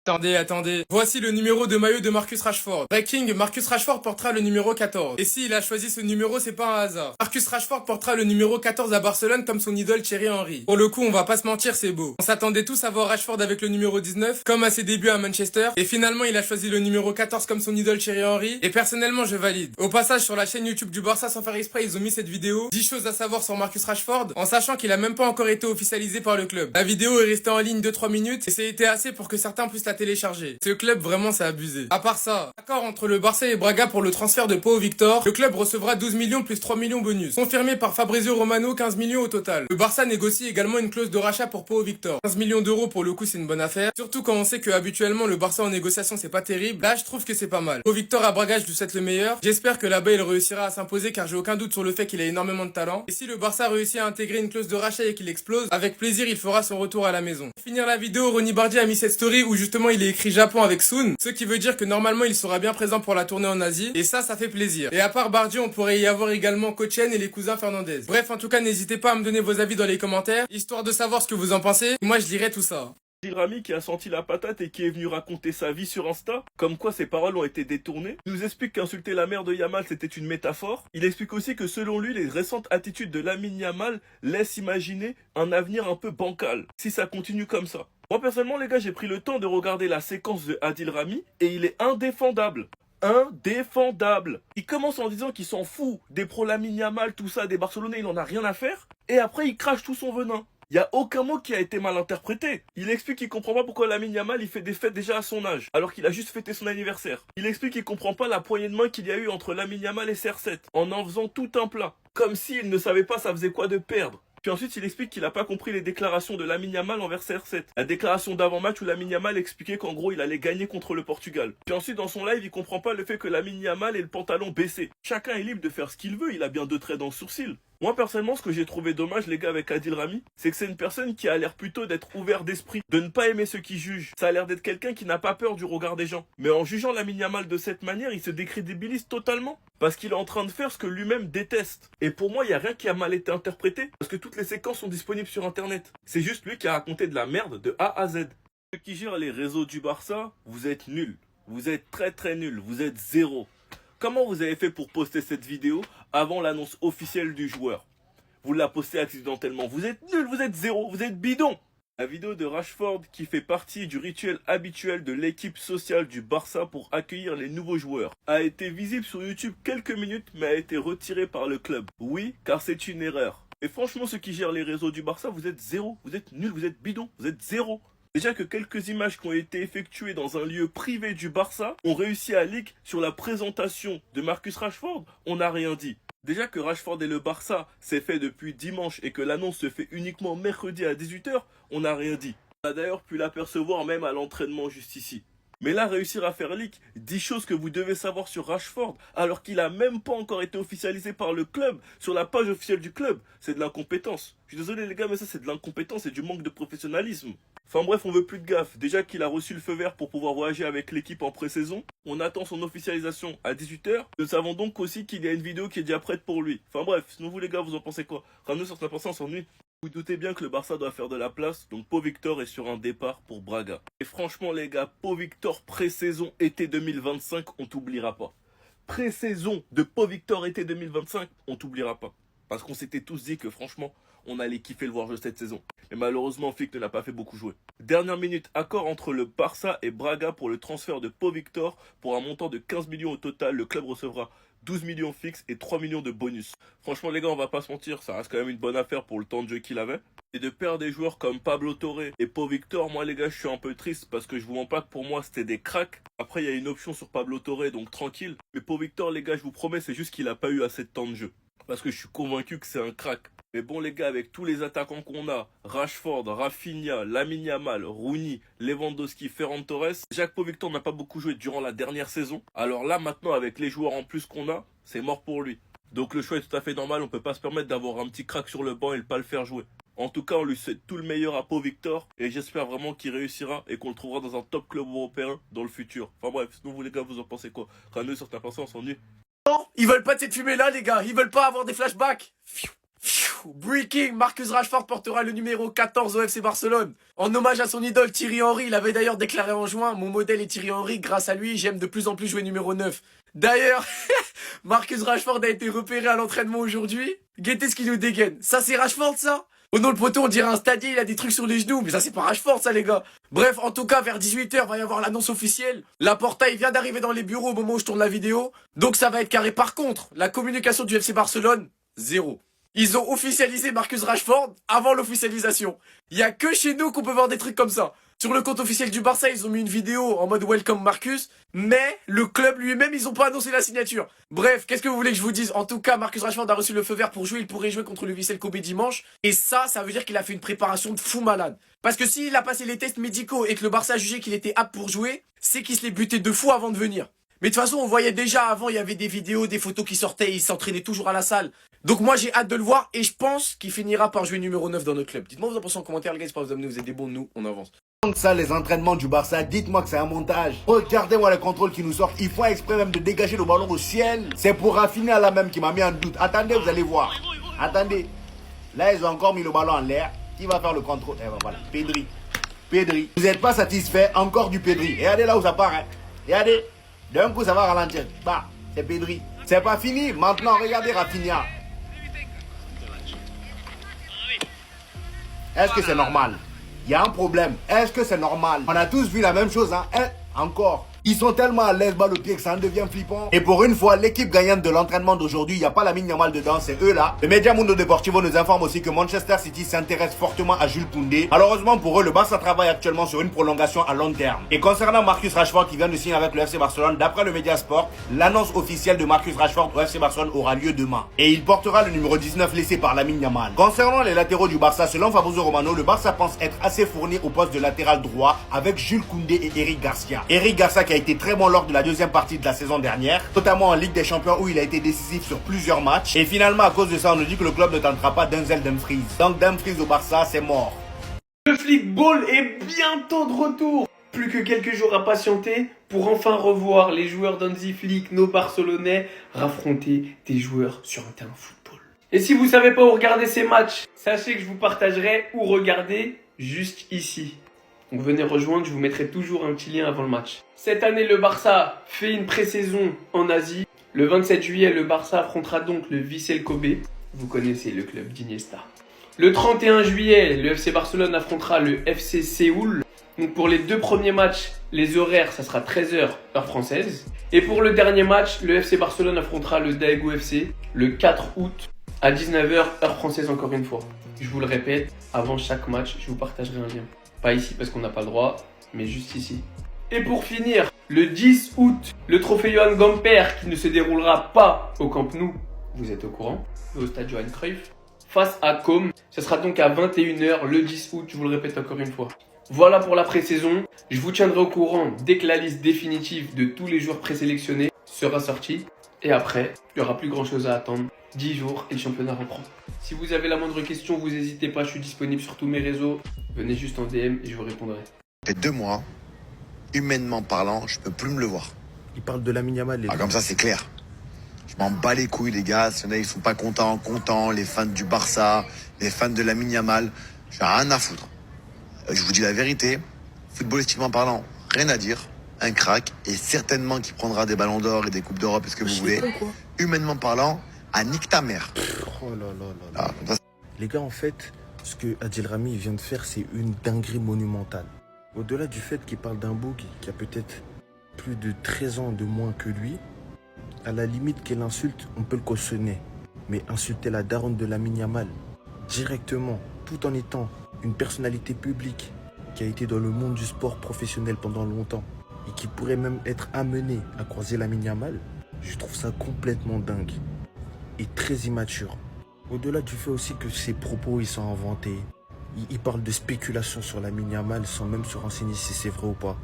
Attendez. Voici le numéro de maillot de Marcus Rashford. Breaking, Marcus Rashford portera le numéro 14. Et s'il a choisi ce numéro, c'est pas un hasard. Marcus Rashford portera le numéro 14 à Barcelone comme son idole Thierry Henry. Pour le coup, on va pas se mentir, c'est beau. On s'attendait tous à voir Rashford avec le numéro 19, comme à ses débuts à Manchester. Et finalement, il a choisi le numéro 14 comme son idole Thierry Henry. Et personnellement, je valide. Au passage, sur la chaîne YouTube du Barça, sans faire exprès, ils ont mis cette vidéo. 10 choses à savoir sur Marcus Rashford, en sachant qu'il a même pas encore été officialisé par le club. La vidéo est restée en ligne 2-3 minutes, et c'était assez pour que certains puissent la télécharger. Ce club, vraiment, c'est abusé. À part ça, accord entre le Barça et Braga pour le transfert de Pau Victor, le club recevra 12 millions plus 3 millions bonus. Confirmé par Fabrizio Romano, 15 millions au total. Le Barça négocie également une clause de rachat pour Pau Victor. 15 millions d'euros pour le coup, c'est une bonne affaire. Surtout quand on sait que habituellement le Barça en négociation c'est pas terrible. Là, je trouve que c'est pas mal. Pau Victor à Braga, je lui souhaite le meilleur. J'espère que là-bas il réussira à s'imposer car j'ai aucun doute sur le fait qu'il a énormément de talent. Et si le Barça réussit à intégrer une clause de rachat et qu'il explose, avec plaisir il fera son retour à la maison. Pour finir la vidéo, Ronny Bardi a mis cette story où justement il est écrit Japon avec Sun, ce qui veut dire que normalement il sera bien présent pour la tournée en Asie, et ça fait plaisir. Et à part Bardi, on pourrait y avoir également Kochen et les cousins Fernandez. Bref, en tout cas, n'hésitez pas à me donner vos avis dans les commentaires, histoire de savoir ce que vous en pensez. Moi, je lirai tout ça. Adil Rami qui a senti la patate et qui est venu raconter sa vie sur Insta, comme quoi ses paroles ont été détournées. Il nous explique qu'insulter la mère de Yamal c'était une métaphore. Il explique aussi que selon lui, les récentes attitudes de Lamine Yamal laissent imaginer un avenir un peu bancal, si ça continue comme ça. Moi personnellement les gars, j'ai pris le temps de regarder la séquence de Adil Rami et il est indéfendable. Indéfendable. Il commence en disant qu'il s'en fout des pro Lamine Yamal, tout ça, des Barcelonais, il en a rien à faire. Et après il crache tout son venin. Il n'y a aucun mot qui a été mal interprété. Il explique qu'il comprend pas pourquoi Lamine Yamal il fait des fêtes déjà à son âge, alors qu'il a juste fêté son anniversaire. Il explique qu'il comprend pas la poignée de main qu'il y a eu entre Lamine Yamal et CR7, en faisant tout un plat. Comme s'il ne savait pas ça faisait quoi de perdre. Puis ensuite, il explique qu'il n'a pas compris les déclarations de Lamine Yamal envers CR7. La déclaration d'avant-match où Lamine Yamal expliquait qu'en gros, il allait gagner contre le Portugal. Puis ensuite, dans son live, il comprend pas le fait que Lamine Yamal ait le pantalon baissé. Chacun est libre de faire ce qu'il veut, il a bien deux traits dans le sourcil. Moi, personnellement, ce que j'ai trouvé dommage, les gars, avec Adil Rami, c'est que c'est une personne qui a l'air plutôt d'être ouvert d'esprit, de ne pas aimer ceux qui jugent. Ça a l'air d'être quelqu'un qui n'a pas peur du regard des gens. Mais en jugeant Lamine Yamal de cette manière, il se décrédibilise totalement. Parce qu'il est en train de faire ce que lui-même déteste. Et pour moi, il n'y a rien qui a mal été interprété, parce que toutes les séquences sont disponibles sur Internet. C'est juste lui qui a raconté de la merde de A à Z. Ceux qui gèrent les réseaux du Barça, vous êtes nuls. Vous êtes très très nuls. Vous êtes zéro. Comment vous avez fait pour poster cette vidéo avant l'annonce officielle du joueur? Vous la postez accidentellement. Vous êtes nuls, vous êtes zéro, vous êtes bidon. La vidéo de Rashford qui fait partie du rituel habituel de l'équipe sociale du Barça pour accueillir les nouveaux joueurs a été visible sur YouTube quelques minutes mais a été retirée par le club. Oui, car c'est une erreur. Et franchement, ceux qui gèrent les réseaux du Barça, vous êtes zéro, vous êtes nuls, vous êtes bidon, vous êtes zéro. Déjà que quelques images qui ont été effectuées dans un lieu privé du Barça ont réussi à leak sur la présentation de Marcus Rashford, on n'a rien dit. Déjà que Rashford et le Barça s'est fait depuis dimanche et que l'annonce se fait uniquement mercredi à 18 h, on n'a rien dit. On a d'ailleurs pu l'apercevoir même à l'entraînement juste ici. Mais là, réussir à faire leak 10 choses que vous devez savoir sur Rashford, alors qu'il a même pas encore été officialisé par le club, sur la page officielle du club, c'est de l'incompétence. Je suis désolé les gars, mais ça c'est de l'incompétence et du manque de professionnalisme. Enfin bref, on veut plus de gaffe. Déjà qu'il a reçu le feu vert pour pouvoir voyager avec l'équipe en pré-saison, on attend son officialisation à 18 h. Nous savons donc aussi qu'il y a une vidéo qui est déjà prête pour lui. Enfin bref, sinon vous les gars, vous en pensez quoi? Ramenez sur Snap, on s'ennuie. Vous doutez bien que le Barça doit faire de la place, donc Pau Victor est sur un départ pour Braga. Et franchement les gars, Pau Victor pré-saison été 2025, on t'oubliera pas. Pré-saison de Pau Victor été 2025, on t'oubliera pas. Parce qu'on s'était tous dit que franchement, on allait kiffer le voir jouer cette saison. Mais malheureusement, Flick ne l'a pas fait beaucoup jouer. Dernière minute, accord entre le Barça et Braga pour le transfert de Pau Victor. Pour un montant de 15 millions au total, le club recevra 12 millions fixes et 3 millions de bonus. Franchement les gars, on va pas se mentir, ça reste quand même une bonne affaire pour le temps de jeu qu'il avait. Et de perdre des joueurs comme Pablo Torre et Pau Victor, moi les gars, je suis un peu triste parce que je vous mens pas que pour moi c'était des cracks. Après il y a une option sur Pablo Torre, donc tranquille. Mais Pau Victor les gars, je vous promets, c'est juste qu'il a pas eu assez de temps de jeu. Parce que je suis convaincu que c'est un crack. Mais bon les gars, avec tous les attaquants qu'on a, Rashford, Rafinha, Lamine Yamal, Rooney, Lewandowski, Ferran Torres, Jacques Pau Victor n'a pas beaucoup joué durant la dernière saison. Alors là maintenant avec les joueurs en plus qu'on a, c'est mort pour lui. Donc le choix est tout à fait normal, on peut pas se permettre d'avoir un petit crack sur le banc et ne pas le faire jouer. En tout cas, on lui souhaite tout le meilleur à Pau Victor et j'espère vraiment qu'il réussira et qu'on le trouvera dans un top club européen dans le futur. Enfin bref, sinon vous les gars, vous en pensez quoi? Ramenez sur ta personne, on s'ennuie. Non, ils veulent pas de cette fumée là les gars, ils veulent pas avoir des flashbacks. Fiou, fiou. Breaking, Marcus Rashford portera le numéro 14 au FC Barcelone. En hommage à son idole Thierry Henry, il avait d'ailleurs déclaré en juin: mon modèle est Thierry Henry, grâce à lui, j'aime de plus en plus jouer numéro 9. D'ailleurs, Marcus Rashford a été repéré à l'entraînement aujourd'hui. Guettez ce qu'il nous dégaine. Ça, c'est Rashford, ça? Au nom le poteau, on dirait un stadier, il a des trucs sur les genoux, mais ça, c'est pas Rashford, ça, les gars. Bref, en tout cas, vers 18h, va y avoir l'annonce officielle. Laporta, il vient d'arriver dans les bureaux au moment où je tourne la vidéo. Donc, ça va être carré. Par contre, la communication du FC Barcelone, zéro. Ils ont officialisé Marcus Rashford avant l'officialisation. Il y a que chez nous qu'on peut voir des trucs comme ça. Sur le compte officiel du Barça, ils ont mis une vidéo en mode Welcome Marcus, mais le club lui-même, ils ont pas annoncé la signature. Bref, qu'est-ce que vous voulez que je vous dise? En tout cas, Marcus Rashford a reçu le feu vert pour jouer, il pourrait jouer contre le Vissel Kobe dimanche, et ça veut dire qu'il a fait une préparation de fou malade. Parce que s'il a passé les tests médicaux et que le Barça a jugé qu'il était apte pour jouer, c'est qu'il se l'est buté de fou avant de venir. Mais de toute façon, on voyait déjà avant, il y avait des vidéos, des photos qui sortaient, il s'entraînait toujours à la salle. Donc moi, j'ai hâte de le voir et je pense qu'il finira par jouer numéro 9 dans notre club. Dites-moi vous en pensez en commentaire, les gars, j'espère que vous amenez, vous êtes des bons, nous, on avance. Ça, les entraînements du Barça, dites-moi que c'est un montage. Regardez-moi les contrôles qui nous sortent. Ils font exprès même de dégager le ballon au ciel. C'est pour raffiner à la même qui m'a mis en doute. Attendez, vous allez voir. Attendez. Là, ils ont encore mis le ballon en l'air. Qui va faire le contrôle? Eh ben voilà, Pedri. Pedri. Vous n'êtes pas satisfait? Encore du Pedri. Regardez là où ça part. Hein. Regardez. D'un coup, ça va ralentir. Bah, c'est Pedri. C'est pas fini. Maintenant, regardez Rafinha. Est-ce que c'est normal? Il y a un problème. Est-ce que c'est normal? On a tous vu la même chose, hein? Encore. Ils sont tellement à l'aise balle au pied que ça en devient flippant. Et pour une fois, l'équipe gagnante de l'entraînement d'aujourd'hui, il n'y a pas Lamine Yamal dedans, c'est eux là. Le Media Mundo Deportivo nous informe aussi que Manchester City s'intéresse fortement à Jules Koundé. Malheureusement pour eux, le Barça travaille actuellement sur une prolongation à long terme. Et concernant Marcus Rashford qui vient de signer avec le FC Barcelone, d'après le Media Sport, l'annonce officielle de Marcus Rashford au FC Barcelone aura lieu demain. Et il portera le numéro 19 laissé par Lamine Yamal. Concernant les latéraux du Barça, selon Fabrizio Romano, le Barça pense être assez fourni au poste de latéral droit avec Jules Koundé et Eric Garcia. Eric Garcia qui a été très bon lors de la deuxième partie de la saison dernière, notamment en Ligue des Champions où il a été décisif sur plusieurs matchs. Et finalement, à cause de ça, on nous dit que le club ne tentera pas Denzel Dumfries. Donc Dumfries au Barça, c'est mort. Le Flickball est bientôt de retour. Plus que quelques jours à patienter pour enfin revoir les joueurs d'Hansi Flick, nos Barcelonais, raffronter des joueurs sur un terrain de football. Et si vous savez pas où regarder ces matchs, sachez que je vous partagerai où regarder juste ici. Donc venez rejoindre, je vous mettrai toujours un petit lien avant le match. Cette année, le Barça fait une pré-saison en Asie. Le 27 juillet, le Barça affrontera donc le Vissel Kobe. Vous connaissez le club d'Iniesta. Le 31 juillet, le FC Barcelone affrontera le FC Séoul. Donc pour les deux premiers matchs, les horaires, ça sera 13h heure française. Et pour le dernier match, le FC Barcelone affrontera le Daegu FC le 4 août à 19h heure française encore une fois. Je vous le répète, avant chaque match, je vous partagerai un lien. Pas ici parce qu'on n'a pas le droit, mais juste ici. Et pour finir, le 10 août, le trophée Johan Gamper qui ne se déroulera pas au Camp Nou, vous êtes au courant, mais au stade Johan Cruyff, face à Com. Ce sera donc à 21h le 10 août, je vous le répète encore une fois. Voilà pour la pré-saison. Je vous tiendrai au courant dès que la liste définitive de tous les joueurs présélectionnés sera sortie. Et après, il n'y aura plus grand chose à attendre. 10 jours et le championnat reprend. Si vous avez la moindre question, vous n'hésitez pas, je suis disponible sur tous mes réseaux. Venez juste en DM et je vous répondrai. Ça fait 2 mois, humainement parlant, je peux plus me le voir. Il parle de Lamine Yamal. Ah, comme ça, c'est clair. Je m'en bats les couilles, les gars. S'il y en a, ils sont pas contents, les fans du Barça, les fans de Lamine Yamal. J'ai rien à foutre. Je vous dis la vérité, footballistiquement parlant, rien à dire. Un crack, et certainement qu'il prendra des ballons d'or et des coupes d'Europe, est-ce que vous voulez. Humainement parlant, à nique ta mère. Oh là là là là. Ah, les gars, en fait, ce que Adil Rami vient de faire, c'est une dinguerie monumentale. Au-delà du fait qu'il parle d'un boug qui a peut-être plus de 13 ans de moins que lui, à la limite qu'elle insulte, on peut le cautionner. Mais insulter la daronne de Lamine Yamal, directement, tout en étant une personnalité publique qui a été dans le monde du sport professionnel pendant longtemps et qui pourrait même être amené à croiser Lamine Yamal, je trouve ça complètement dingue et très immature. Au-delà du fait aussi que ses propos ils sont inventés, il parle de spéculation sur Lamine Yamal sans même se renseigner si c'est vrai ou pas.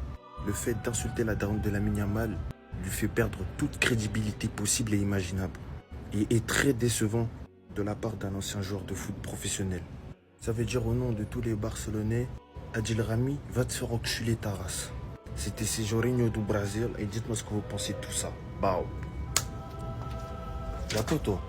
Le fait d'insulter la daronne de Lamine Yamal lui fait perdre toute crédibilité possible et imaginable et est très décevant de la part d'un ancien joueur de foot professionnel. Ça veut dire au nom de tous les Barcelonais, Adil Rami va te faire enculer ta race. C'était Sejorinho du Brésil et dites-moi ce que vous pensez de tout ça. Bao. La photo.